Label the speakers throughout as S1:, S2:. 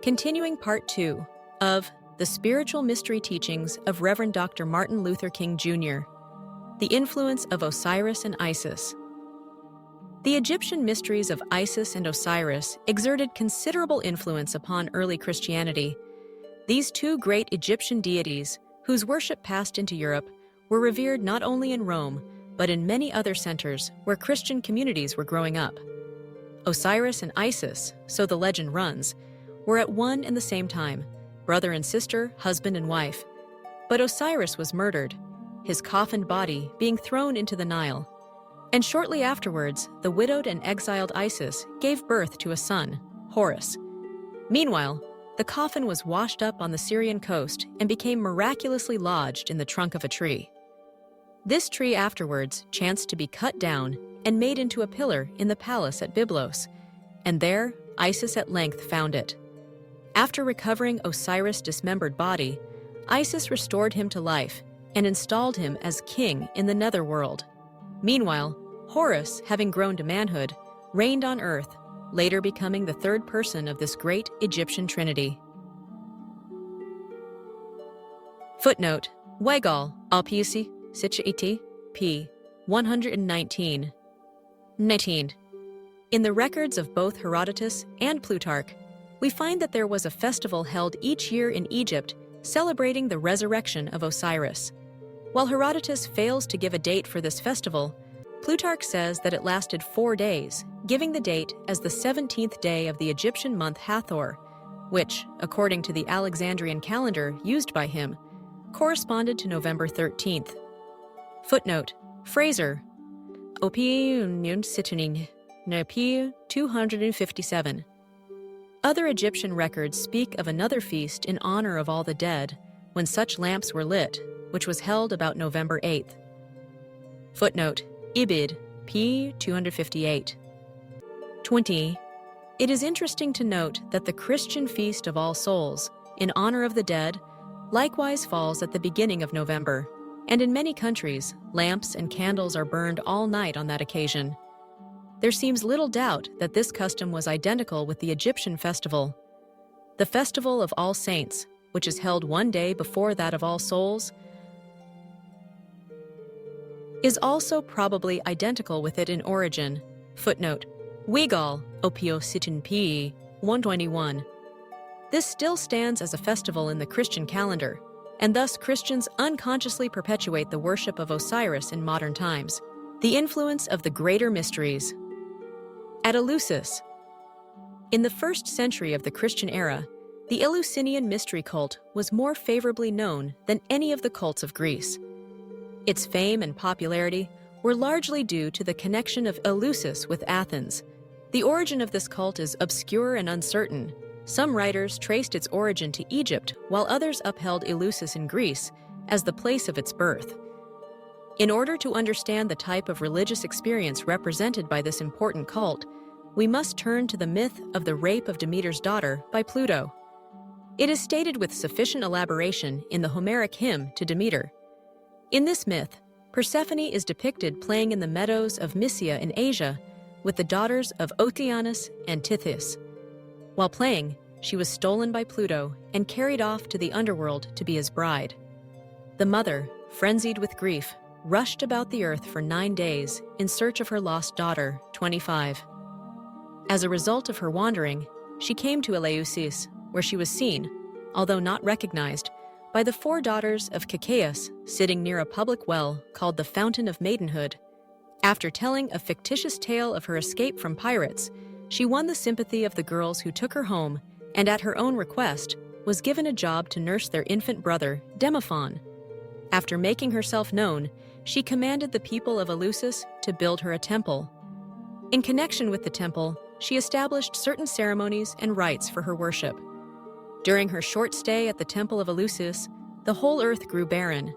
S1: Continuing Part 2 of The Spiritual Mystery Teachings of Reverend Dr. Martin Luther King, Jr., The Influence of Osiris and Isis. The Egyptian mysteries of Isis and Osiris exerted considerable influence upon early Christianity. These two great Egyptian deities, whose worship passed into Europe, were revered not only in Rome, but in many other centers where Christian communities were growing up. Osiris and Isis, so the legend runs, were at one and the same time, brother and sister, husband and wife. But Osiris was murdered, his coffined body being thrown into the Nile. And shortly afterwards, the widowed and exiled Isis gave birth to a son, Horus. Meanwhile, the coffin was washed up on the Syrian coast and became miraculously lodged in the trunk of a tree. This tree afterwards chanced to be cut down and made into a pillar in the palace at Byblos, and there Isis at length found it. After recovering Osiris' dismembered body, Isis restored him to life and installed him as king in the netherworld. Meanwhile, Horus, having grown to manhood, reigned on earth, later becoming the third person of this great Egyptian trinity. Footnote: Wegal, Alpisi, Sichaiti, p. 119. 19. In the records of both Herodotus and Plutarch, we find that there was a festival held each year in Egypt celebrating the resurrection of Osiris. While Herodotus fails to give a date for this festival, Plutarch says that it lasted 4 days, giving the date as the 17th day of the Egyptian month Hathor, which, according to the Alexandrian calendar used by him, corresponded to November 13th. Footnote: Frazer, op. 257. Other Egyptian records speak of another feast in honor of all the dead, when such lamps were lit, which was held about November 8th. Footnote: Ibid, p. 258. 20. It is interesting to note that the Christian Feast of All Souls, in honor of the dead, likewise falls at the beginning of November, and in many countries, lamps and candles are burned all night on that occasion. There seems little doubt that this custom was identical with the Egyptian festival. The Festival of All Saints, which is held one day before that of All Souls, is also probably identical with it in origin. Footnote: Wegal, Opio Sitin P. 121. This still stands as a festival in the Christian calendar, and thus Christians unconsciously perpetuate the worship of Osiris in modern times. The influence of the greater mysteries. At Eleusis. In the 1st century of the Christian era, the Eleusinian mystery cult was more favorably known than any of the cults of Greece. Its fame and popularity were largely due to the connection of Eleusis with Athens. The origin of this cult is obscure and uncertain. Some writers traced its origin to Egypt, while others upheld Eleusis in Greece as the place of its birth. In order to understand the type of religious experience represented by this important cult, we must turn to the myth of the rape of Demeter's daughter by Pluto. It is stated with sufficient elaboration in the Homeric hymn to Demeter. In this myth, Persephone is depicted playing in the meadows of Mysia in Asia with the daughters of Oceanus and Tithys. While playing, she was stolen by Pluto and carried off to the underworld to be his bride. The mother, frenzied with grief, rushed about the earth for 9 days in search of her lost daughter, 25. As a result of her wandering, she came to Eleusis, where she was seen, although not recognized, by the 4 daughters of Cacaeus sitting near a public well called the Fountain of Maidenhood. After telling a fictitious tale of her escape from pirates, she won the sympathy of the girls who took her home and, at her own request, was given a job to nurse their infant brother, Demophon. After making herself known, she commanded the people of Eleusis to build her a temple. In connection with the temple, she established certain ceremonies and rites for her worship. During her short stay at the temple of Eleusis, the whole earth grew barren.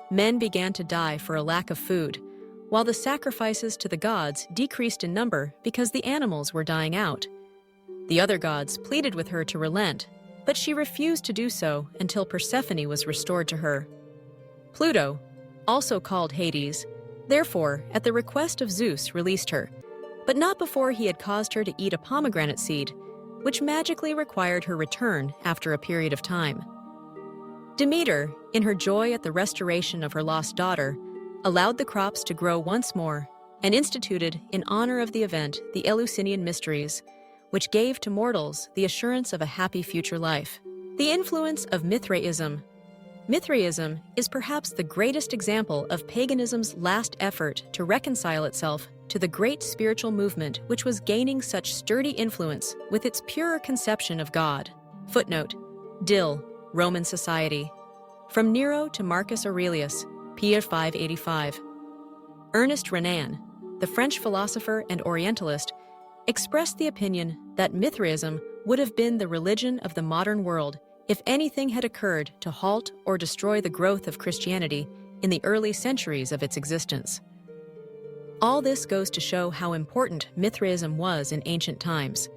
S1: Men began to die for a lack of food, while the sacrifices to the gods decreased in number because the animals were dying out. The other gods pleaded with her to relent, but she refused to do so until Persephone was restored to her. Pluto, also called Hades, therefore, at the request of Zeus, released her, but not before he had caused her to eat a pomegranate seed, which magically required her return after a period of time. Demeter, in her joy at the restoration of her lost daughter, allowed the crops to grow once more and instituted, in honor of the event, the Eleusinian Mysteries, which gave to mortals the assurance of a happy future life. The influence of Mithraism. Mithraism is perhaps the greatest example of paganism's last effort to reconcile itself to the great spiritual movement which was gaining such sturdy influence with its purer conception of God. Footnote: Dill, Roman Society. From Nero to Marcus Aurelius, p. 585. Ernest Renan, the French philosopher and Orientalist, expressed the opinion that Mithraism would have been the religion of the modern world if anything had occurred to halt or destroy the growth of Christianity in the early centuries of its existence. All this goes to show how important Mithraism was in ancient times.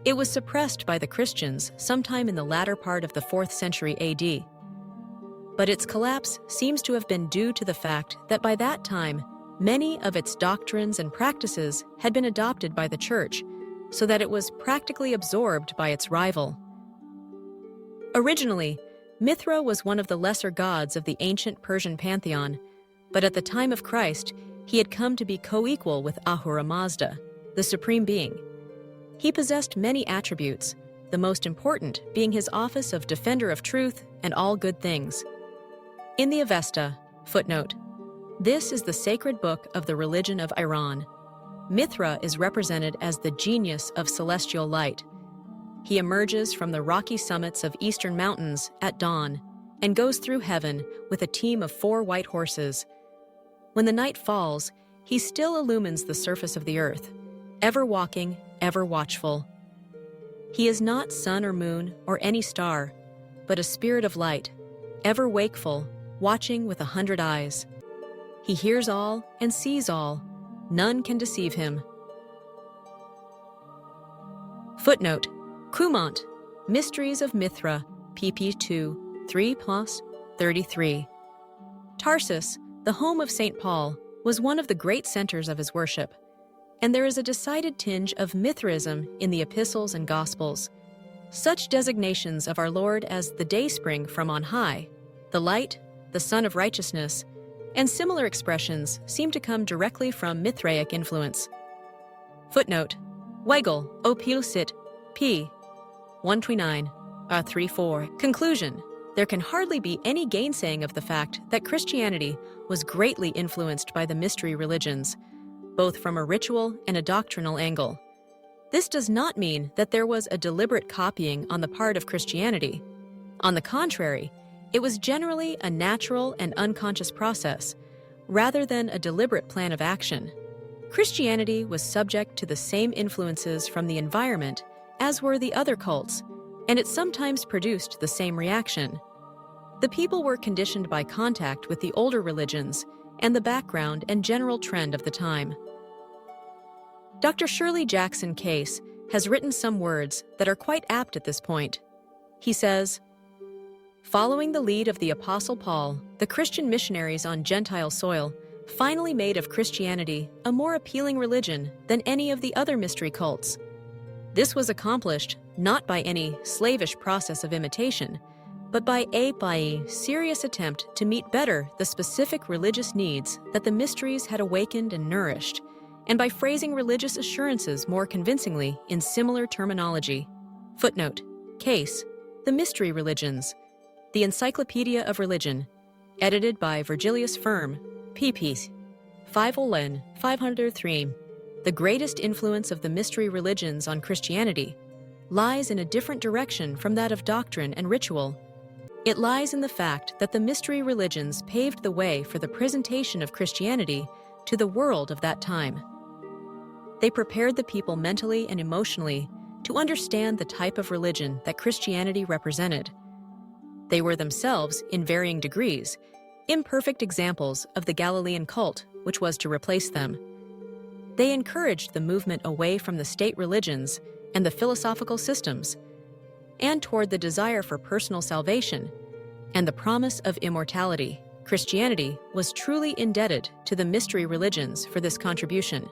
S1: It was suppressed by the Christians sometime in the latter part of the 4th century AD. But its collapse seems to have been due to the fact that by that time, many of its doctrines and practices had been adopted by the Church, so that it was practically absorbed by its rival. Originally, Mithra was one of the lesser gods of the ancient Persian pantheon, but at the time of Christ, he had come to be co-equal with Ahura Mazda, the supreme being. He possessed many attributes, the most important being his office of defender of truth and all good things. In the Avesta, footnote, this is the sacred book of the religion of Iran. Mithra is represented as the genius of celestial light. He emerges from the rocky summits of eastern mountains at dawn and goes through heaven with a team of 4 white horses. When the night falls, he still illumines the surface of the earth, ever walking, ever watchful. He is not sun or moon or any star, but a spirit of light, ever wakeful, watching with 100 eyes. He hears all and sees all. None can deceive him. Footnote: Cumont, Mysteries of Mithra, pp. 2, 3+33. Tarsus, the home of St. Paul, was one of the great centers of his worship, and there is a decided tinge of Mithraism in the epistles and gospels. Such designations of our Lord as the dayspring from on high, the light, the sun of righteousness, and similar expressions seem to come directly from Mithraic influence. Footnote: Weigel, O Pilusit, p. 129, 34. Conclusion: there can hardly be any gainsaying of the fact that Christianity was greatly influenced by the mystery religions, both from a ritual and a doctrinal angle. This does not mean that there was a deliberate copying on the part of Christianity. On the contrary, it was generally a natural and unconscious process, rather than a deliberate plan of action. Christianity was subject to the same influences from the environment as were the other cults, and it sometimes produced the same reaction. The people were conditioned by contact with the older religions and the background and general trend of the time. Dr. Shirley Jackson Case has written some words that are quite apt at this point. He says, following the lead of the Apostle Paul, the Christian missionaries on Gentile soil finally made of Christianity a more appealing religion than any of the other mystery cults. This was accomplished not by any slavish process of imitation, but by a serious attempt to meet better the specific religious needs that the mysteries had awakened and nourished, and by phrasing religious assurances more convincingly in similar terminology. Footnote: Case, The Mystery Religions, The Encyclopedia of Religion, edited by Virgilius Firm, pp. 503. The greatest influence of the mystery religions on Christianity lies in a different direction from that of doctrine and ritual. It lies in the fact that the mystery religions paved the way for the presentation of Christianity to the world of that time. They prepared the people mentally and emotionally to understand the type of religion that Christianity represented. They were themselves, in varying degrees, imperfect examples of the Galilean cult, which was to replace them. They encouraged the movement away from the state religions and the philosophical systems, and toward the desire for personal salvation and the promise of immortality. Christianity was truly indebted to the mystery religions for this contribution,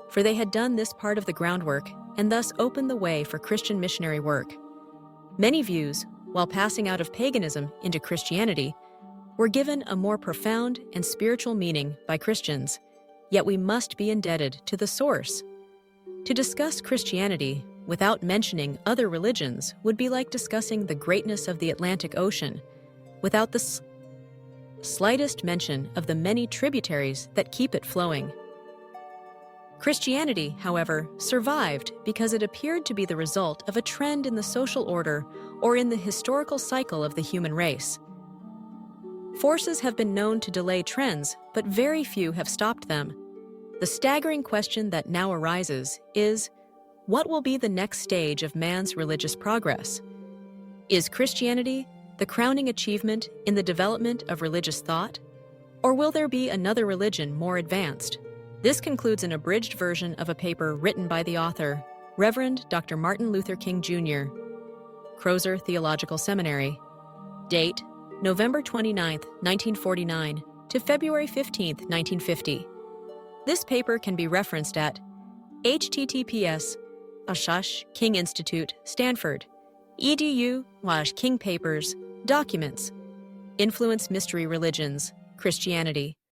S1: for they had done this part of the groundwork and thus opened the way for Christian missionary work. Many views, while passing out of paganism into Christianity, were given a more profound and spiritual meaning by Christians, yet we must be indebted to the source. To discuss Christianity without mentioning other religions would be like discussing the greatness of the Atlantic Ocean without the slightest mention of the many tributaries that keep it flowing. Christianity, however, survived because it appeared to be the result of a trend in the social order or in the historical cycle of the human race. Forces have been known to delay trends, but very few have stopped them. The staggering question that now arises is, what will be the next stage of man's religious progress? Is Christianity the crowning achievement in the development of religious thought? Or will there be another religion more advanced? This concludes an abridged version of a paper written by the author, Reverend Dr. Martin Luther King Jr., Crozer Theological Seminary. Date, November 29, 1949 to February 15, 1950. This paper can be referenced at https:// King Institute, Stanford, edu/King Papers, Documents, Influence Mystery Religions, Christianity.